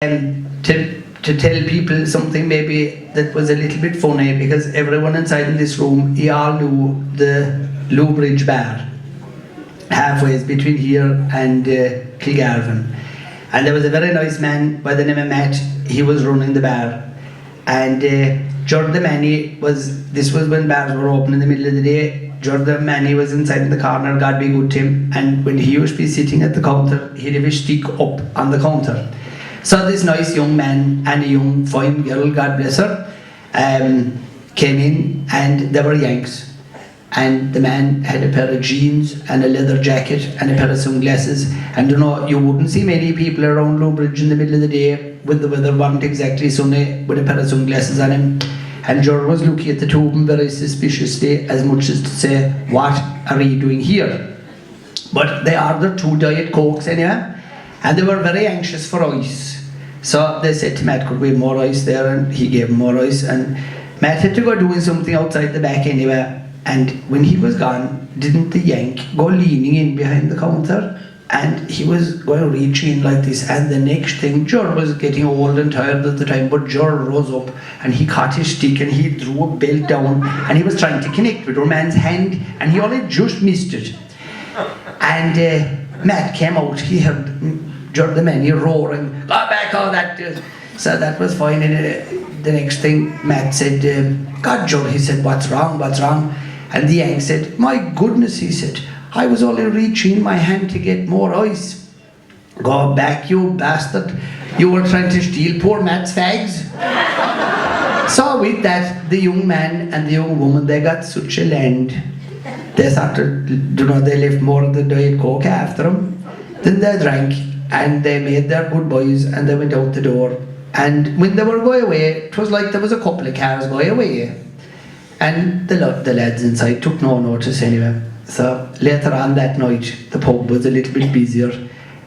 To tell people something maybe that was a little bit funny, because everyone inside in this room, you all knew the Loo Bridge Bar, halfway between here and Kilgarvan. And there was a very nice man by the name of Matt. He was running the bar, and Jordan Manny this was when bars were open in the middle of the day. Jordan Manny was inside in the corner, God be good to him, and when he used to be sitting at the counter, he'd have his stick up on the counter. So this nice young man and a young fine girl, God bless her, came in, and they were Yanks. And the man had a pair of jeans and a leather jacket and a pair of sunglasses. And you wouldn't see many people around Loo Bridge in the middle of the day when the weather wasn't exactly sunny, with a pair of sunglasses on him. And Jordan was looking at the two of them very suspiciously, as much as to say, what are you doing here? But they ordered 2 Diet Cokes anyway, and they were very anxious for ice. So they said to Matt, could we have more ice there? And he gave them more ice. And Matt had to go doing something outside the back anyway. And when he was gone, didn't the Yank go leaning in behind the counter? And he was going to reach in like this. And the next thing, Jor was getting old and tired at the time, but Jor rose up and he caught his stick and he threw a belt down, and he was trying to connect with our man's hand, and he only just missed it. And Matt came out, he heard Jordan Manny roaring, go back, all that. So that was fine. And the next thing, Matt said, God, Jor, he said, what's wrong? And the Yank said, my goodness, he said, I was only reaching my hand to get more ice. Go back, you bastard. You were trying to steal poor Matt's fags. So with that, the young man and the young woman, they got such a land. They started, they left more of the Diet Coke after them. Then they drank, and they made their goodbyes, and they went out the door. And when they were going away, it was like there was a couple of cars going away. And the lads inside took no notice anyway. So later on that night, the pub was a little bit busier,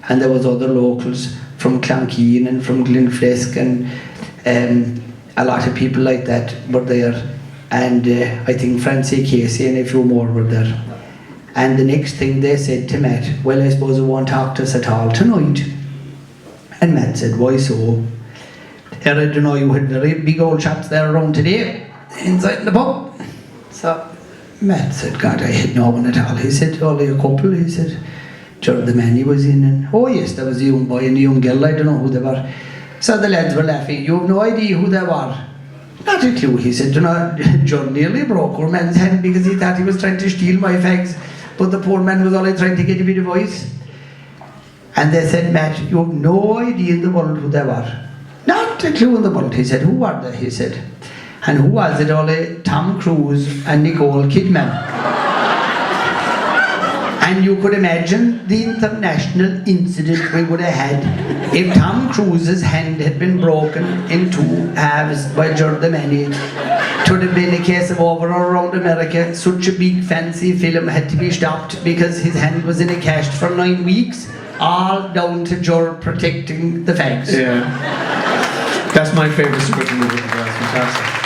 and there was other locals from Clonkeen and from Glenflesk, and a lot of people like that were there. And I think Francie Casey and a few more were there. And the next thing they said to Matt, well, I suppose you won't talk to us at all tonight. And Matt said, why so? I don't know, you had very big old chaps there around today, inside the pub. So Matt said, God, I had no one at all. He said, only a couple. He said, Jordan Manny was in, and oh yes, there was a young boy and a young girl, I don't know who they were. So the lads were laughing, you have no idea who they were? Not a clue, he said. John nearly broke our man's hand because he thought he was trying to steal my fags, but the poor man was only trying to get a bit of ice. And they said, Matt, you have no idea in the world who they were. Not a clue in the world. He said, who were they? He said. And who was it? Only Tom Cruise and Nicole Kidman. And you could imagine the international incident we would have had if Tom Cruise's hand had been broken in 2 halves by Jordan Manny. It would have been a case of over around America. Such a big fancy film had to be stopped because his hand was in a cast for 9 weeks, all down to Jor protecting the fags. Yeah. That's my favourite superhero movie. That's fantastic.